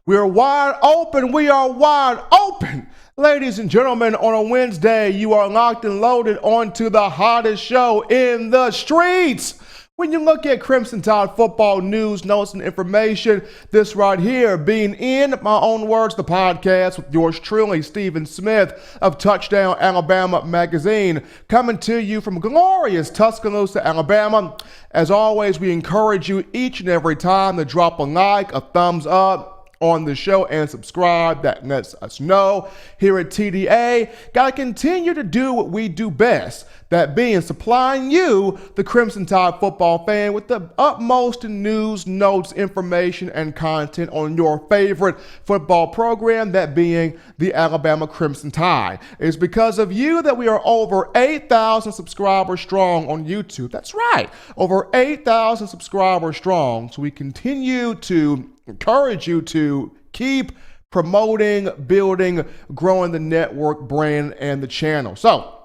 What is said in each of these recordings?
We are wide open. We are wide open. Ladies and gentlemen, on a Wednesday, you are locked and loaded onto the hottest show in the streets. When you look at Crimson Tide football news, notes, and information, this right here being, in my own words, the podcast with yours truly, Stephen Smith of Touchdown Alabama magazine, coming to you from glorious Tuscaloosa, Alabama. As always, we encourage you each and every time to drop a like, a thumbs up on the show, and subscribe. That lets us know here at TDA gotta continue to do what we do best, that being supplying you, the Crimson Tide football fan, with the utmost in news, notes, information, and content on your favorite football program, that being the Alabama Crimson Tide. It's because of you that we are over 8,000 subscribers strong on YouTube. That's right, over 8,000 subscribers strong. So we continue to encourage you to keep promoting, building, growing the network brand and the channel. So,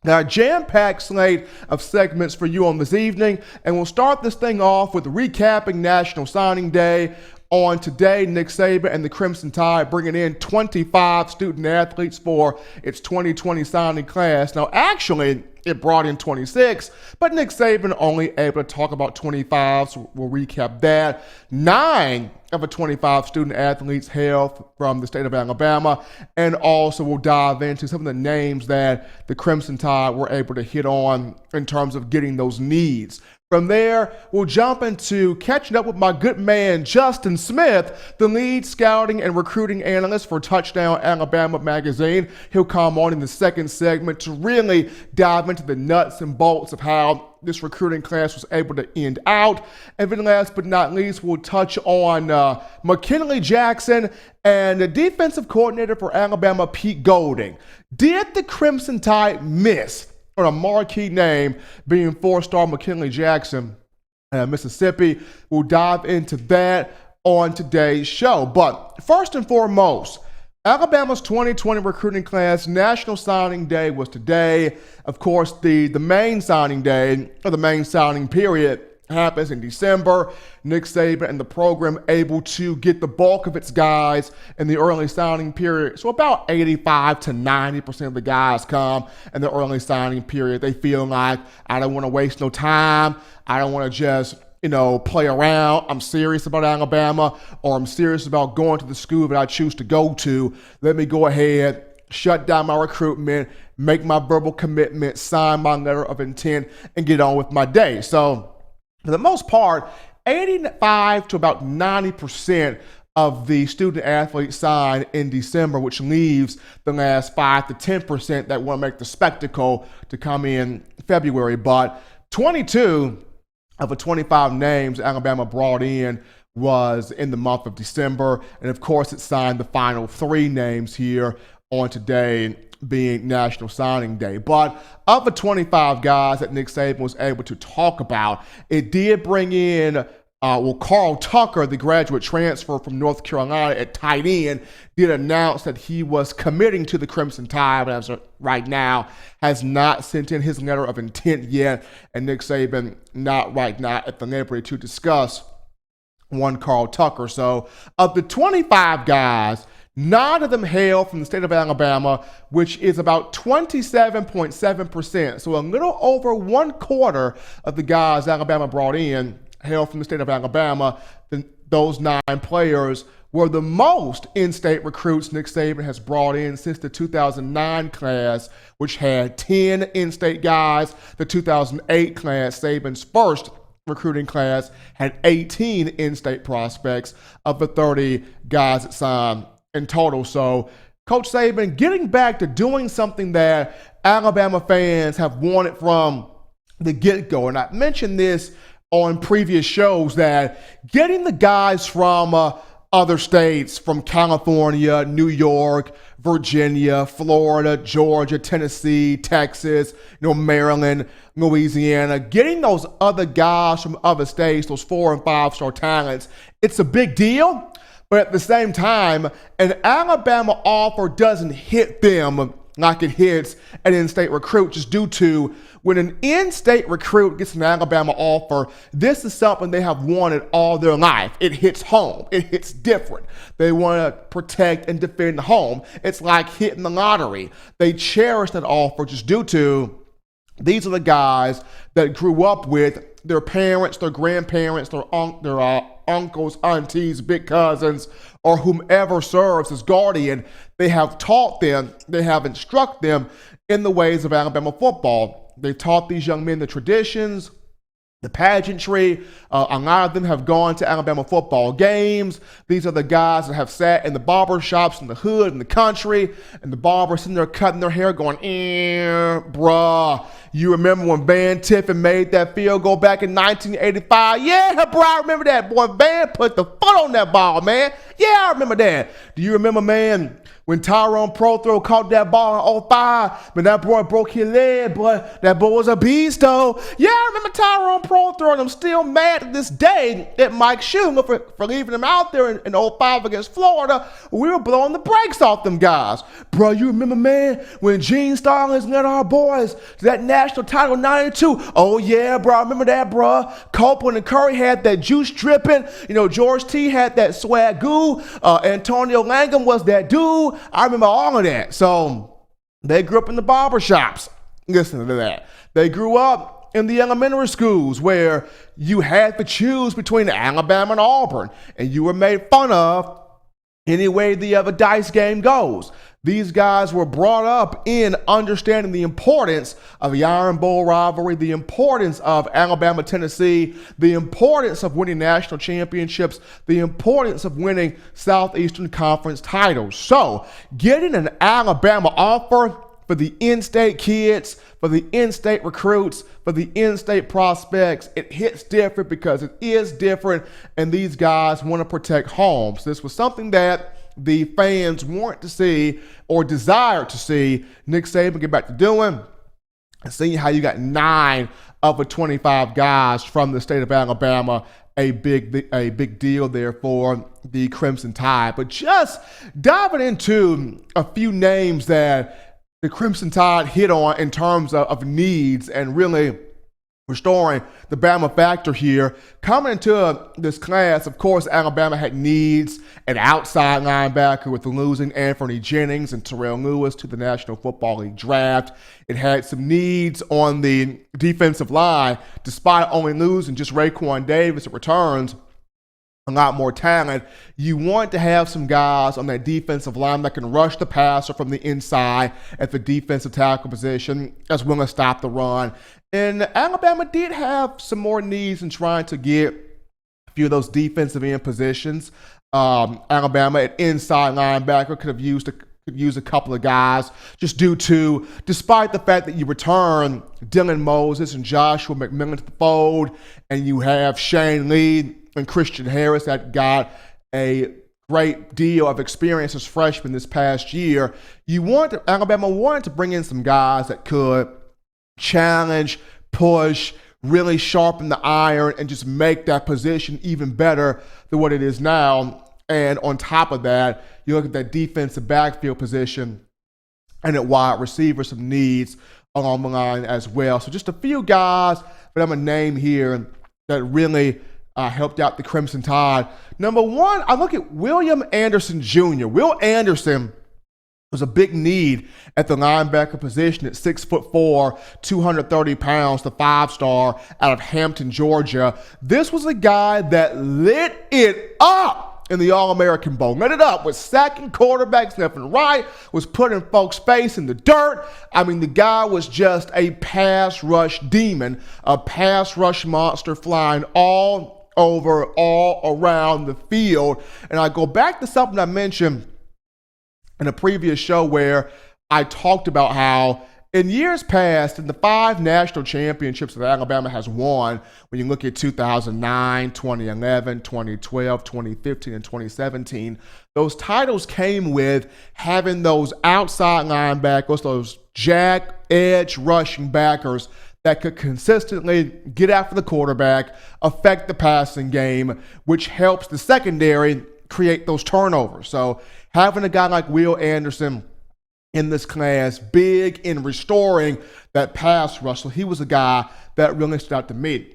now, a jam-packed slate of segments for you on this evening, and we'll start this thing off with recapping National Signing Day. On today, Nick Saban and the Crimson Tide bringing in 25 student athletes for its 2020 signing class. Now, actually, it brought in 26, but Nick Saban only able to talk about 25, so we'll recap that. 9 of the 25 student athletes hail from the state of Alabama, and also we'll dive into some of the names that the Crimson Tide were able to hit on in terms of getting those needs. From there, we'll jump into catching up with my good man, Justin Smith, the lead scouting and recruiting analyst for Touchdown Alabama magazine. He'll come on in the second segment to really dive into the nuts and bolts of how this recruiting class was able to end out. And then last but not least, we'll touch on McKinley Jackson and the defensive coordinator for Alabama, Pete Golding. Did the Crimson Tide miss on a marquee name, being four-star McKinley Jackson, Mississippi? We'll dive into that on today's show. But first and foremost, Alabama's 2020 recruiting class National Signing Day was today. Of course, the main signing day, or the main signing period, happens in December. Nick Saban and the program able to get the bulk of its guys in the early signing period. So about 85 to 90% of the guys come in the early signing period. They feel like, I don't want to waste no time. I don't want to just, play around. I'm serious about Alabama, or I'm serious about going to the school that I choose to go to. Let me go ahead, shut down my recruitment, make my verbal commitment, sign my letter of intent, and get on with my day. So for the most part, 85 to about 90% of the student athletes sign in December, which leaves the last 5 to 10% that want to make the spectacle to come in February. But 22 of the 25 names Alabama brought in was in the month of December. And of course, it signed the final 3 names here on today, being National Signing Day. But of the 25 guys that Nick Saban was able to talk about, it did bring in, Carl Tucker, the graduate transfer from North Carolina at tight end, did announce that he was committing to the Crimson Tide, but as of right now has not sent in his letter of intent yet. And Nick Saban not right now at the liberty to discuss one Carl Tucker. So of the 25 guys, 9 of them hail from the state of Alabama, which is about 27.7%. So a little over 1/4 of the guys Alabama brought in hail from the state of Alabama. Those 9 players were the most in-state recruits Nick Saban has brought in since the 2009 class, which had 10 in-state guys. The 2008 class, Saban's first recruiting class, had 18 in-state prospects of the 30 guys that signed in total. So Coach Saban getting back to doing something that Alabama fans have wanted from the get-go. And I mentioned this on previous shows, that getting the guys from other states, from California, New York, Virginia, Florida, Georgia, Tennessee, Texas, Maryland, Louisiana, getting those other guys from other states, those 4- and 5-star talents, it's a big deal. But at the same time, an Alabama offer doesn't hit them like it hits an in-state recruit, just due to when an in-state recruit gets an Alabama offer, this is something they have wanted all their life. It hits home. It hits different. They want to protect and defend the home. It's like hitting the lottery. They cherish that offer just due to these are the guys that grew up with their parents, their grandparents, their uncles, aunties, big cousins, or whomever serves as guardian. They have taught them, they have instructed them in the ways of Alabama football. They taught these young men the traditions, the pageantry. A lot of them have gone to Alabama football games. These are the guys that have sat in the barber shops in the hood, in the country, and the barber sitting there cutting their hair going, bruh. You remember when Van Tiffin made that field goal back in 1985? Yeah, bro, I remember that. Boy, Van put the foot on that ball, man. Yeah, I remember that. Do you remember, man, when Tyrone Prothro caught that ball in 05, but that boy broke his leg, boy, that boy was a beast, though. Yeah, I remember Tyrone Prothro, and I'm still mad to this day at Mike Schumer for leaving him out there in 05 against Florida. We were blowing the brakes off them guys. Bro, you remember, man, when Gene Stallings led our boys to that national title in 92? Oh, yeah, bro, I remember that, bro. Copeland and Curry had that juice dripping. You know, George T had that swag goo. Antonio Langham was that dude. I remember all of that. So they grew up in the barber shops. Listen to that. They grew up in the elementary schools where you had to choose between Alabama and Auburn, and you were made fun of any way the other dice game goes. These guys were brought up in understanding the importance of the Iron Bowl rivalry, the importance of Alabama, Tennessee, the importance of winning national championships, the importance of winning Southeastern Conference titles. So getting an Alabama offer for the in-state kids, for the in-state recruits, for the in-state prospects, it hits different because it is different, and these guys want to protect homes. This was something that the fans want to see or desire to see Nick Saban get back to doing, and seeing how you got 9 of the 25 guys from the state of Alabama, a big deal there for the Crimson Tide. But just diving into a few names that the Crimson Tide hit on in terms of needs and really restoring the Bama factor here. Coming into this class, of course, Alabama had needs an outside linebacker with losing Anthony Jennings and Terrell Lewis to the National Football League draft. It had some needs on the defensive line, despite only losing just Raekwon Davis at returns. A lot more talent. You want to have some guys on that defensive line that can rush the passer from the inside at the defensive tackle position, as well as stop the run. And Alabama did have some more needs in trying to get a few of those defensive end positions. Alabama at inside linebacker could use a couple of guys just due to, despite the fact that you return Dylan Moses and Joshua McMillan to the fold, and you have Shane Lee and Christian Harris that got a great deal of experience as freshmen this past year. Alabama wanted to bring in some guys that could challenge, push, really sharpen the iron, and just make that position even better than what it is now. And on top of that, you look at that defensive backfield position and at wide receiver, some needs along the line as well. So just a few guys that I'm going to name here that really helped out the Crimson Tide. Number one, I look at William Anderson Jr. Will Anderson was a big need at the linebacker position at 6'4", 230 pounds, the 5-star out of Hampton, Georgia. This was a guy that lit it up in the All-American Bowl. Lit it up, was sacking quarterbacks left and right, was putting folks' face in the dirt. I mean, the guy was just a pass rush demon, a pass rush monster flying all over, all around the field. And I go back to something I mentioned in a previous show where I talked about how in years past, in the 5 national championships that Alabama has won, when you look at 2009, 2011, 2012, 2015, and 2017, those titles came with having those outside linebackers, those jack, edge, rushing backers that could consistently get after the quarterback, affect the passing game, which helps the secondary create those turnovers. So having a guy like Will Anderson in this class, big in restoring that pass rush. So he was a guy that really stood out to me.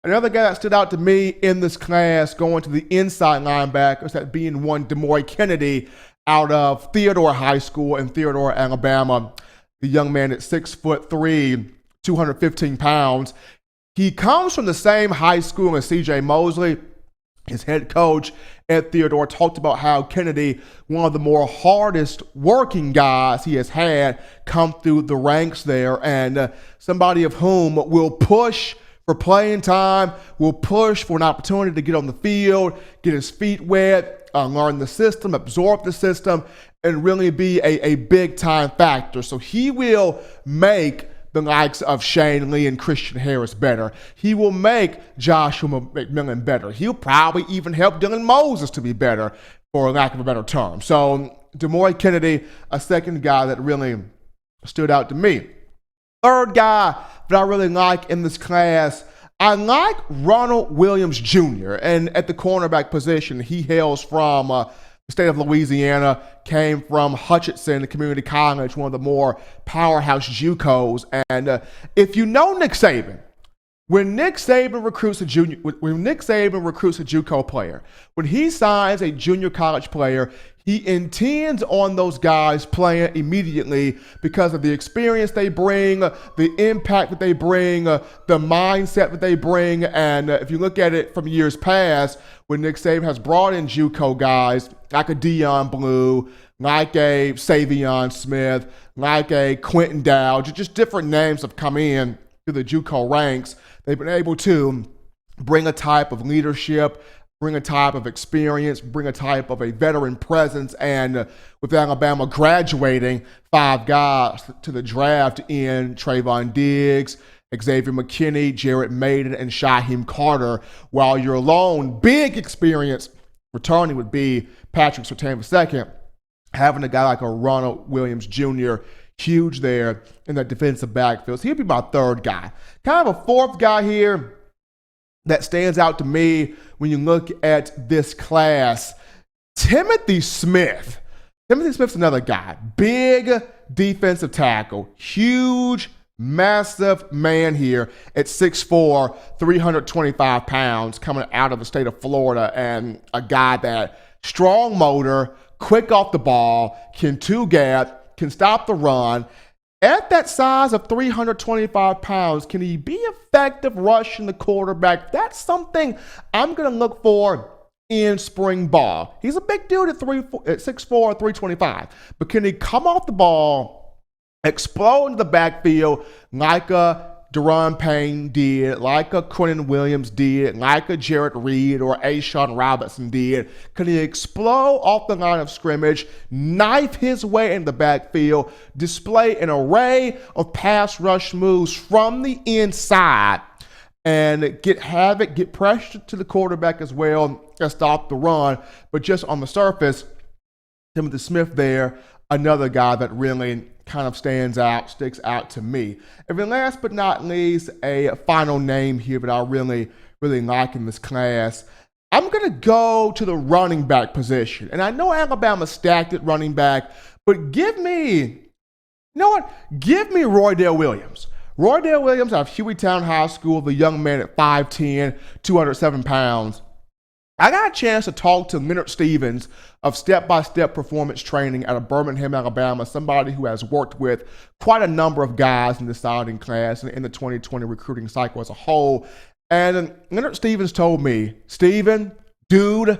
Another guy that stood out to me in this class, going to the inside linebackers, that being one Demore Kennedy out of Theodore High School in Theodore, Alabama. The young man at 6'3", 215 pounds. He comes from the same high school as C.J. Mosley. His head coach at Theodore talked about how Kennedy, one of the more hardest working guys he has had, come through the ranks there, and somebody of whom will push for playing time, will push for an opportunity to get on the field, get his feet wet, learn the system, absorb the system, and really be a big-time factor. So he will make the likes of Shane Lee and Christian Harris better. He will make Joshua McMillan better. He'll probably even help Dylan Moses to be better, for lack of a better term. So Demore Kennedy, a second guy that really stood out to me. Third guy that I really like in this class, I like Ronald Williams Jr. And at the cornerback position, he hails from the state of Louisiana, came from Hutchinson Community College, one of the more powerhouse JUCOs. And if you know Nick Saban, when Nick Saban recruits a JUCO player, when he signs a junior college player, he intends on those guys playing immediately because of the experience they bring, the impact that they bring, the mindset that they bring. And if you look at it from years past, when Nick Saban has brought in JUCO guys like a Dion Blue, like a Savion Smith, like a Quentin Dowd, just different names have come in to the JUCO ranks. They've been able to bring a type of leadership, bring a type of experience, bring a type of a veteran presence. And with Alabama graduating 5 guys to the draft in Trayvon Diggs, Xavier McKinney, Jarrett Maiden, and Shaheem Carter, while your lone big experience returning would be Patrick Surtain II, having a guy like a Ronald Williams Jr., huge there in that defensive backfield. So he'll be my third guy. Kind of a fourth guy here that stands out to me when you look at this class, Timothy Smith. Timothy Smith's another guy. Big defensive tackle. Huge, massive man here at 6'4", 325 pounds, coming out of the state of Florida, and a guy that strong motor, quick off the ball, can two-gap, can stop the run. At that size of 325 pounds, can he be effective rushing the quarterback? That's something I'm going to look for in spring ball. He's a big dude at 6'4", 325. But can he come off the ball, explode into the backfield like a Deron Payne did, like a Quentin Williams did, like a Jarrett Reed or Ashawn Robinson did? Can he explode off the line of scrimmage, knife his way in the backfield, display an array of pass rush moves from the inside, and get havoc, get pressure to the quarterback as well, and stop the run? But just on the surface, Timothy Smith there, another guy that really kind of sticks out to me. And then last but not least, a final name here that I really like in this class. I'm going to go to the running back position. And I know Alabama stacked at running back, but give me Roydell Williams. Roydell Williams out of Hueytown High School, the young man at 5'10", 207 pounds. I got a chance to talk to Leonard Stevens of Step-by-Step Performance Training out of Birmingham, Alabama, somebody who has worked with quite a number of guys in the signing class and in the 2020 recruiting cycle as a whole. And Leonard Stevens told me, Steven, dude,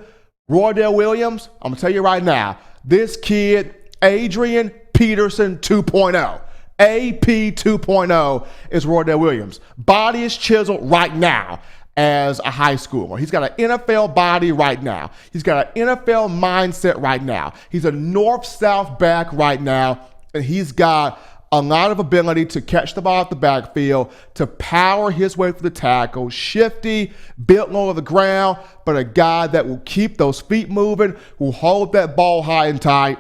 Roydell Williams, I'm going to tell you right now, this kid, Adrian Peterson 2.0, AP 2.0 is Roydell Williams. Body is chiseled right now as a high schooler. He's got an NFL body right now. He's got an NFL mindset right now. He's a north-south back right now, and he's got a lot of ability to catch the ball out the backfield, to power his way through the tackle, shifty, built low to the ground, but a guy that will keep those feet moving, will hold that ball high and tight,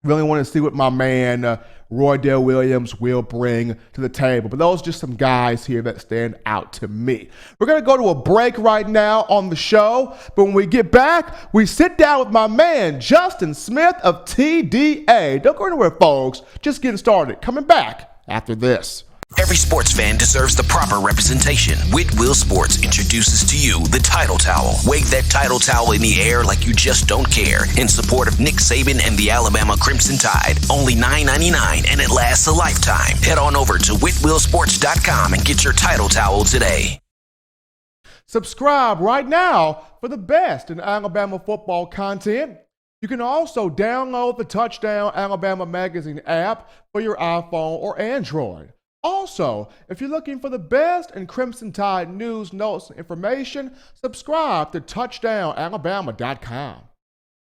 Really want to see what my man Roy Dale Williams will bring to the table. But those are just some guys here that stand out to me. We're going to go to a break right now on the show. But when we get back, we sit down with my man Justin Smith of TDA. Don't go anywhere, folks. Just getting started. Coming back after this. Every sports fan deserves the proper representation. Whitwell Sports introduces to you the Title Towel. Wave that Title Towel in the air like you just don't care. In support of Nick Saban and the Alabama Crimson Tide. Only $9.99 and it lasts a lifetime. Head on over to whitwellsports.com and get your Title Towel today. Subscribe right now for the best in Alabama football content. You can also download the Touchdown Alabama Magazine app for your iPhone or Android. Also, if you're looking for the best in Crimson Tide news, notes, and information, subscribe to touchdownalabama.com.